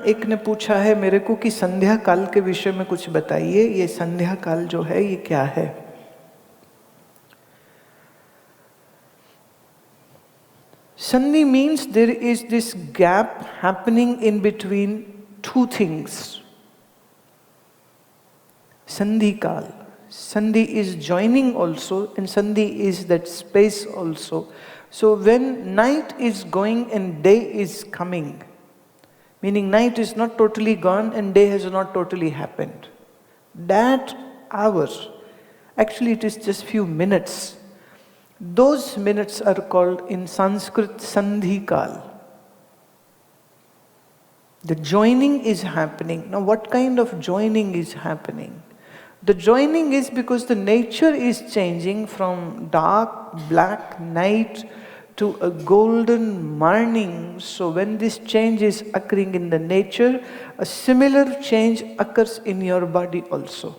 एक ने पूछा है मेरे को कि संध्या काल के विषय में कुछ बताइए, ये संध्या काल जो है ये क्या है? Sandhi means there is this gap happening in between two things. Sandhi Kaal. Sandhi is joining also, and Sandhi is that space also. So when night is going and day is coming, meaning night is not totally gone and day has not totally happened, that hour, actually it is just few minutes. Those minutes are called in Sanskrit Sandhi Kaal. The joining is happening. Now what kind of joining is happening? The joining is because the nature is changing from dark, black night to a golden morning. So when this change is occurring in the nature, a similar change occurs in your body also.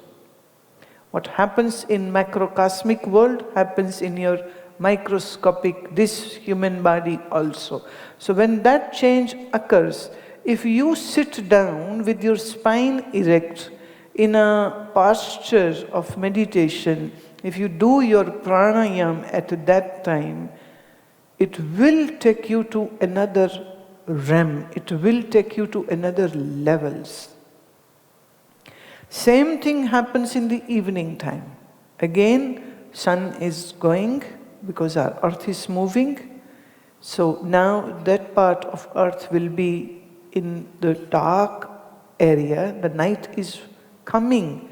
What happens in macrocosmic world happens in your microscopic, this human body also. So when that change occurs, if you sit down with your spine erect in a posture of meditation, if you do your pranayam at that time, it will take you to another realm, it will take you to another levels. Same thing happens in the evening time. Again, sun is going because our earth is moving. So now that part of earth will be in the dark area, the night is coming.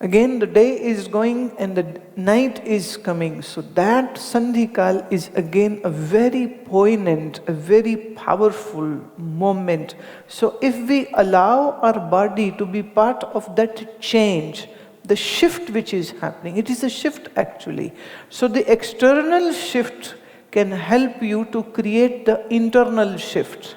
Again the day is going and the night is coming. So that Sandhikal is again a very poignant, a very powerful moment. So if we allow our body to be part of that change, the shift which is happening, it is a shift actually. So the external shift can help you to create the internal shift.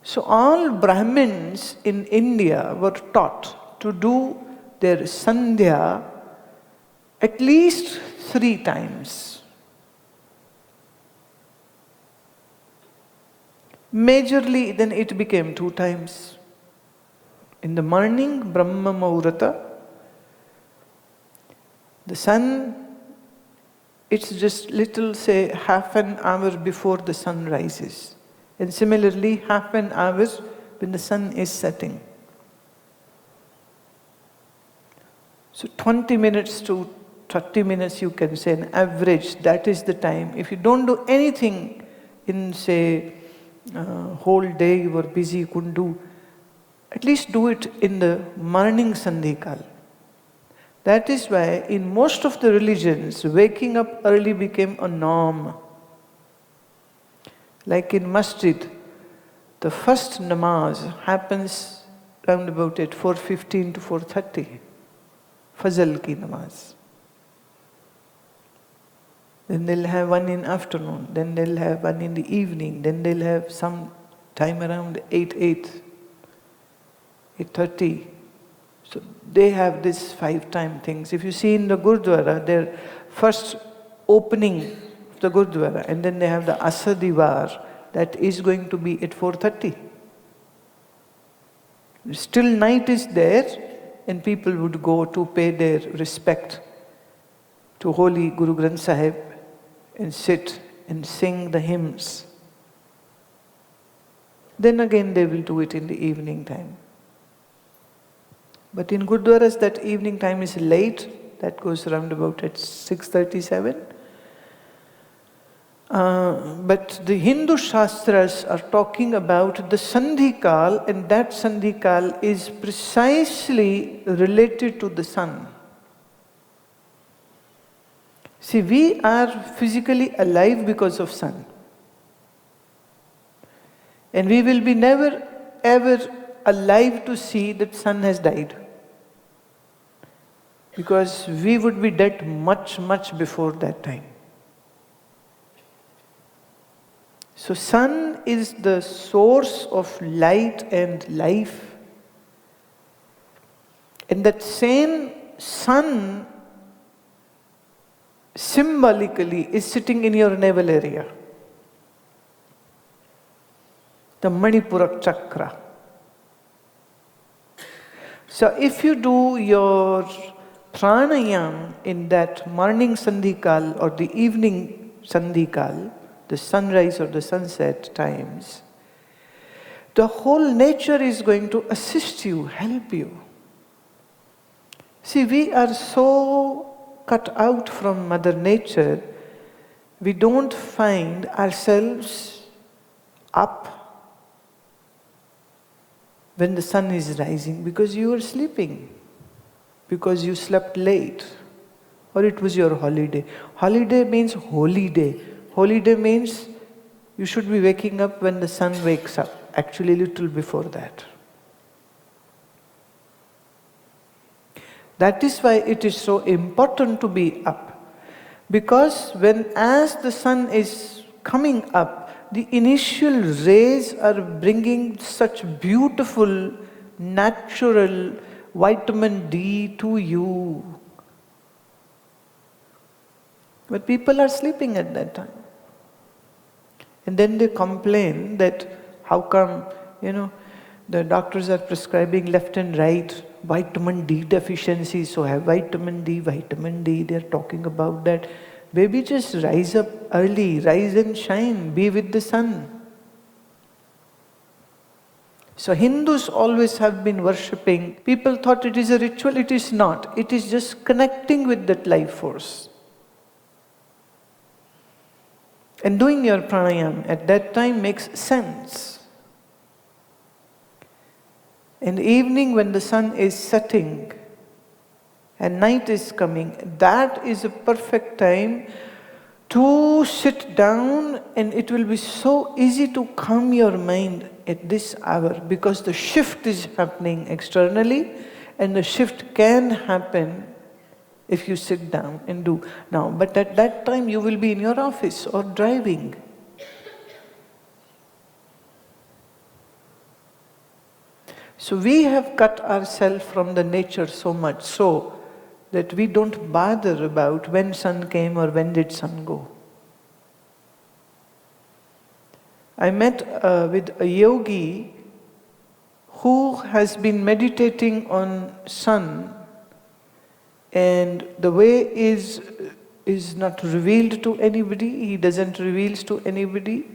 So all Brahmins in India were taught to do their Sandhya at least 3 times. Majorly then it became 2 times. In the morning, Brahma Muhurta, the sun, it's just little, say, half an hour before the sun rises. And similarly, half an hour when the sun is setting. So 20 minutes to 30 minutes you can say, an average, that is the time. If you don't do anything in, say, whole day you were busy, you couldn't do, at least do it in the morning Sandhikal. That is why in most of the religions, waking up early became a norm. Like in masjid, the first namaz happens round about at 4:15 to 4:30, Fajr ki namaz. Then they'll have one in afternoon, then they'll have one in the evening, then they'll have some time around 8:30. So they have this 5-time things. If you see in the Gurdwara, their first opening the Gurdwara, and then they have the Asadivar, that is going to be at 4:30. Still night is there, and people would go to pay their respect to Holy Guru Granth Sahib and sit and sing the hymns. Then again they will do it in the evening time. But in Gurdwaras that evening time is late, that goes around about at 6:37. But the Hindu Shastras are talking about the Sandhikal, and that Sandhikal is precisely related to the sun. See, we are physically alive because of sun. And we will be never ever alive to see that sun has died. Because we would be dead much, much before that time. So sun is the source of light and life. And that same sun symbolically is sitting in your navel area. the Manipura chakra. So if you do your pranayam in that morning Sandhya Kaal or the evening Sandhya Kaal, the sunrise or the sunset times, the whole nature is going to assist you, help you. See, we are so cut out from Mother Nature, we don't find ourselves up when the sun is rising because you are sleeping, because you slept late, or it was your holiday. Holiday means holy day. Holy day means you should be waking up when the sun wakes up, actually little before that. That is why it is so important to be up. Because as the sun is coming up, the initial rays are bringing such beautiful, natural vitamin D to you. But people are sleeping at that time. And then they complain that how come, the doctors are prescribing left and right vitamin D deficiency, so have vitamin D, they're talking about that. Baby, just rise up early, rise and shine, be with the sun. So Hindus always have been worshipping. People thought it is a ritual, it is not. It is just connecting with that life force. And doing your pranayam at that time makes sense. In the evening when the sun is setting and night is coming, that is a perfect time to sit down, and it will be so easy to calm your mind at this hour because the shift is happening externally, and the shift can happen if you sit down and do now. But at that time you will be in your office or driving. So we have cut ourselves from the nature so much so that we don't bother about when sun came or when did sun go. I met with a yogi who has been meditating on sun, and the way is not revealed to anybody, he doesn't reveal to anybody,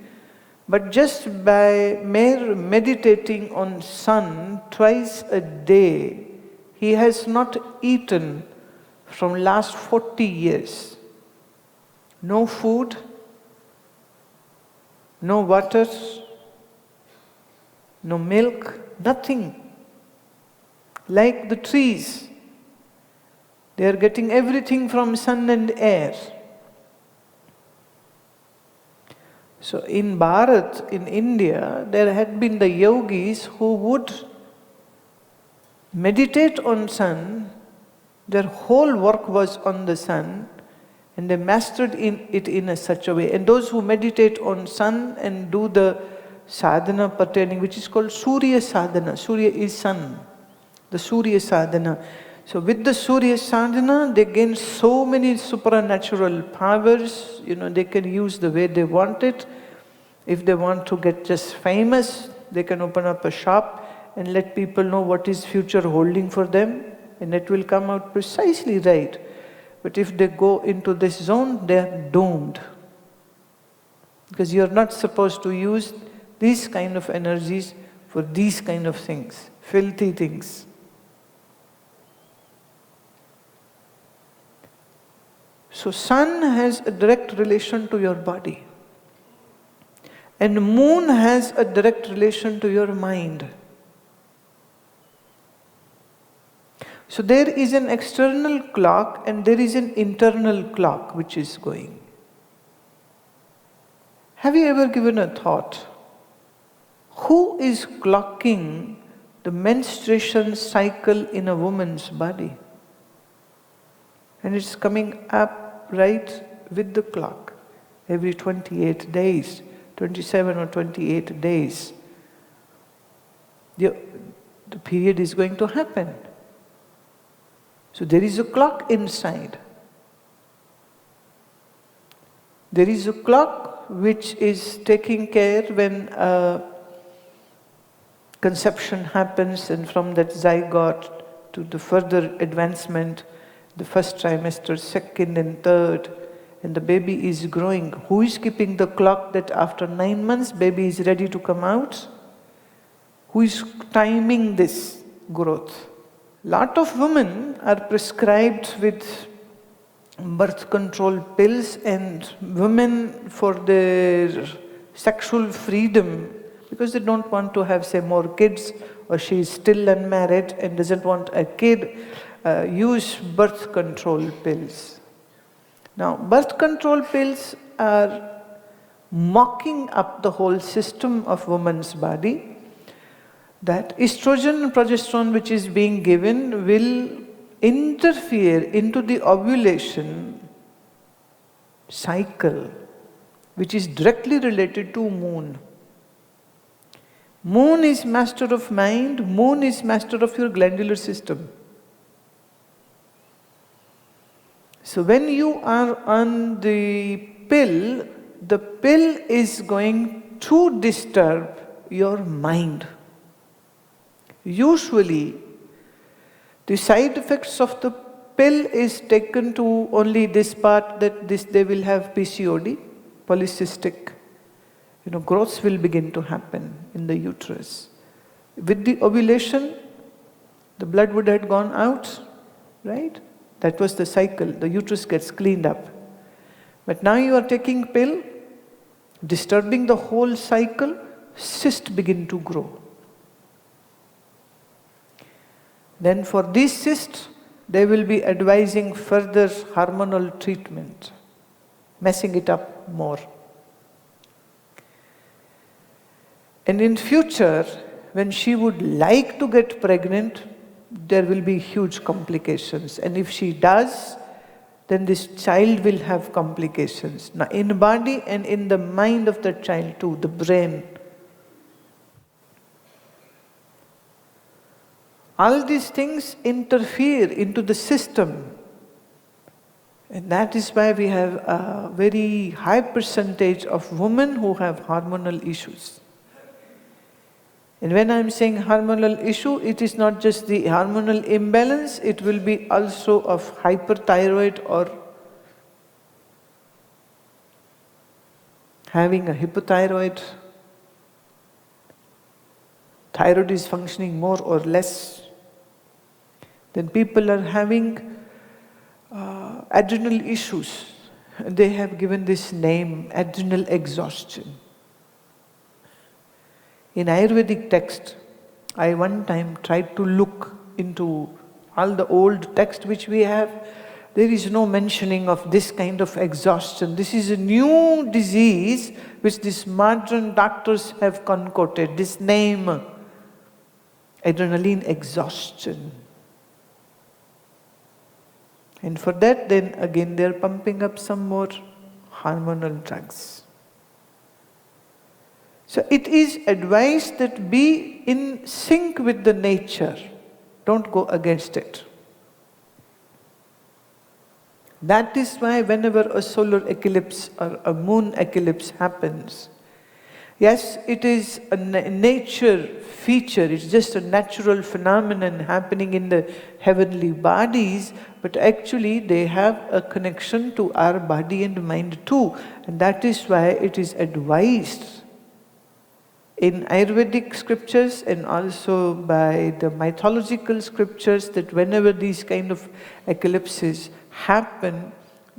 but just by mere meditating on sun twice a day, he has not eaten from last 40 years. No food, no water, no milk, nothing. Like the trees, they are getting everything from sun and air. So in Bharat, in India, there had been the yogis who would meditate on sun. Their whole work was on the sun, and they mastered it in such a way. And those who meditate on sun and do the sadhana pertaining, which is called Surya sadhana. Surya is sun, the Surya sadhana. So with the Surya sadhana, they gain so many supernatural powers. They can use the way they want it. If they want to get just famous, they can open up a shop and let people know what is future holding for them, and it will come out precisely right. But if they go into this zone, they are doomed. Because you are not supposed to use these kind of energies for these kind of things, filthy things. So sun has a direct relation to your body. And moon has a direct relation to your mind. So there is an external clock and there is an internal clock which is going. Have you ever given a thought? Who is clocking the menstruation cycle in a woman's body? And it's coming up right with the clock every 28 days, 27 or 28 days. The period is going to happen. So there is a clock inside. There is a clock which is taking care when conception happens, and from that zygote to the further advancement, the first trimester, second and third, and the baby is growing. Who is keeping the clock that after 9 months baby is ready to come out? Who is timing this growth? Lot of women are prescribed with birth control pills, and women for their sexual freedom, because they don't want to have, say, more kids, or she is still unmarried and doesn't want a kid, use birth control pills. Now, birth control pills are mocking up the whole system of woman's body, that estrogen and progesterone which is being given will interfere into the ovulation cycle, which is directly related to moon. Moon is master of mind, moon is master of your glandular system. So when you are on the pill is going to disturb your mind. Usually, the side effects of the pill is taken to only this part, that they will have PCOD, polycystic, growths will begin to happen in the uterus. With the ovulation, the blood would have gone out, right? That was the cycle, the uterus gets cleaned up. But now you are taking pill, disturbing the whole cycle, cysts begin to grow. Then for these cysts, they will be advising further hormonal treatment, messing it up more. And in future, when she would like to get pregnant, there will be huge complications. And if she does, then this child will have complications. Now, in body and in the mind of the child too, the brain. All these things interfere into the system. And that is why we have a very high percentage of women who have hormonal issues. And when I am saying hormonal issue, it is not just the hormonal imbalance, it will be also of hyperthyroid or having a hypothyroid. Thyroid is functioning more or less. Then people are having adrenal issues. They have given this name, adrenal exhaustion. In Ayurvedic text, I one time tried to look into all the old text which we have. There is no mentioning of this kind of exhaustion. This is a new disease which these modern doctors have concocted, this name, adrenaline exhaustion. And for that, then again, they are pumping up some more hormonal drugs. So it is advised that be in sync with the nature. Don't go against it. That is why whenever a solar eclipse or a moon eclipse happens, yes, it is a nature feature, it's just a natural phenomenon happening in the heavenly bodies, but actually they have a connection to our body and mind too. And that is why it is advised in Ayurvedic scriptures and also by the mythological scriptures that whenever these kind of eclipses happen,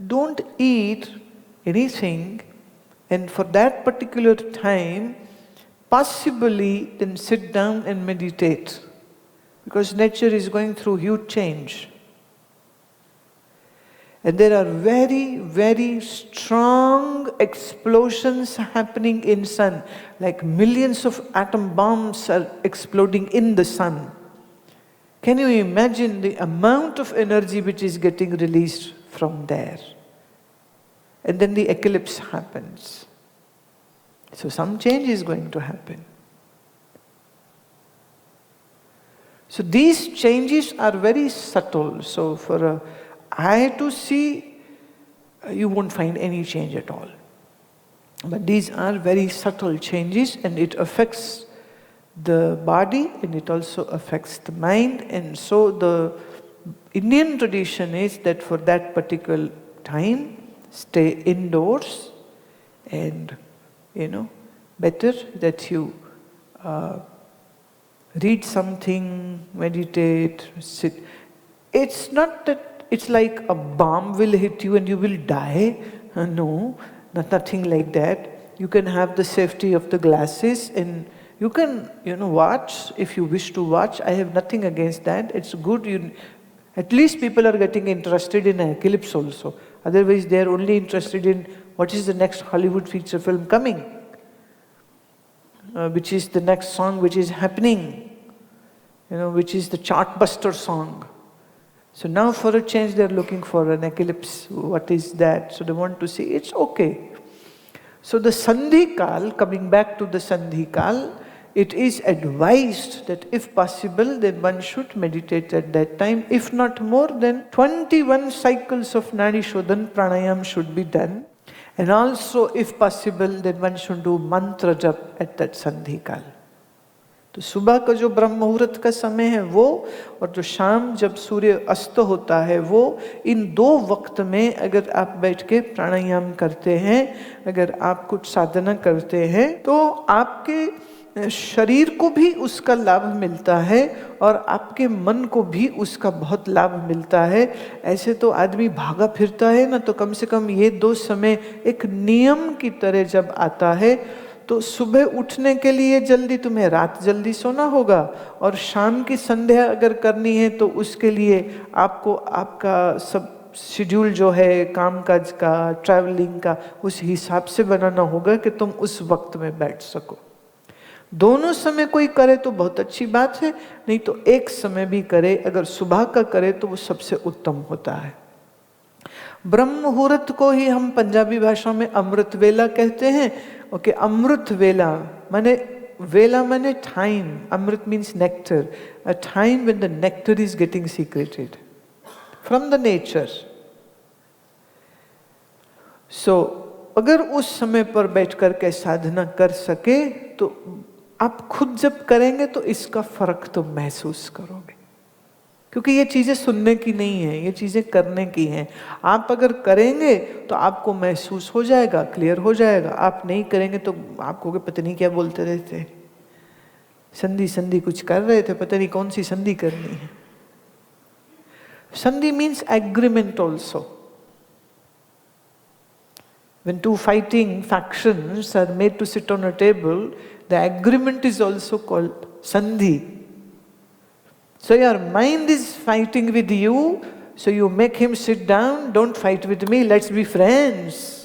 don't eat anything, and for that particular time, possibly then sit down and meditate, because nature is going through huge change. And there are very, very strong explosions happening in sun, like millions of atom bombs are exploding in the sun. Can you imagine the amount of energy which is getting released from there? And then the eclipse happens. So some change is going to happen. So these changes are very subtle. So for a eye to see, you won't find any change at all. But these are very subtle changes, and it affects the body and it also affects the mind. And so the Indian tradition is that for that particular time, stay indoors, and better that you read something, meditate, sit. It's not that it's like a bomb will hit you and you will die. No, nothing like that. You can have the safety of the glasses and you can, watch if you wish to watch. I have nothing against that. It's good. At least people are getting interested in eclipse also. Otherwise, they are only interested in what is the next Hollywood feature film coming, which is the next song which is happening, which is the chartbuster song. So now for a change, they are looking for an eclipse. What is that? So they want to see. It's okay. So the Sandhya Kaal, coming back to the Sandhya Kaal, it is advised that if possible, then one should meditate at that time. If not more, then 21 cycles of Nadi Shodhan Pranayam should be done. And also, if possible, then one should do mantra jap at that Sandhya Kaal. तो सुबह का जो ब्रह्म मुहूर्त का समय है वो, और जो शाम जब सूर्य अस्त होता है वो, इन दो वक्त में अगर आप बैठ के प्राणायाम करते हैं, अगर आप कुछ साधना करते हैं, तो आपके शरीर को भी उसका लाभ मिलता है और आपके मन को भी उसका बहुत लाभ मिलता है। ऐसे तो आदमी भागा फिरता है ना, तो कम से कम ये दो समय एक नियम की तरह जब आता है, तो सुबह उठने के लिए जल्दी तुम्हें रात जल्दी सोना होगा, और शाम की संध्या अगर करनी है तो उसके लिए आपको आपका सब शेड्यूल जो है कामकाज का, ट्रैवलिंग का, उस हिसाब से बनाना होगा कि तुम उस वक्त में बैठ सको। दोनों समय कोई करे तो बहुत अच्छी बात है, नहीं तो एक समय भी करे, अगर सुबह का करे तो वो सबसे उत्तम होता है। ब्रह्म मुहूर्त को ही हम पंजाबी भाषा में अमृत वेला कहते हैं। ओके, अमृत वेला माने time, Amrit means nectar, a time when the nectar is getting secreted from the nature. So अगर उस समय पर बैठ कर के साधना कर सके तो आप खुद जब करेंगे तो इसका फर्क तो महसूस करोगे, क्योंकि ये चीजें सुनने की नहीं है, ये चीजें करने की हैं। आप अगर करेंगे तो आपको महसूस हो जाएगा, क्लियर हो जाएगा। आप नहीं करेंगे तो आपको पता नहीं क्या बोलते रहते, संधि संधि कुछ कर रहे थे, पता नहीं कौन सी संधि करनी है। संधि means agreement also. When two fighting factions are made to sit on a table, the agreement is also called sandhi. So your mind is fighting with you, so you make him sit down, don't fight with me, let's be friends.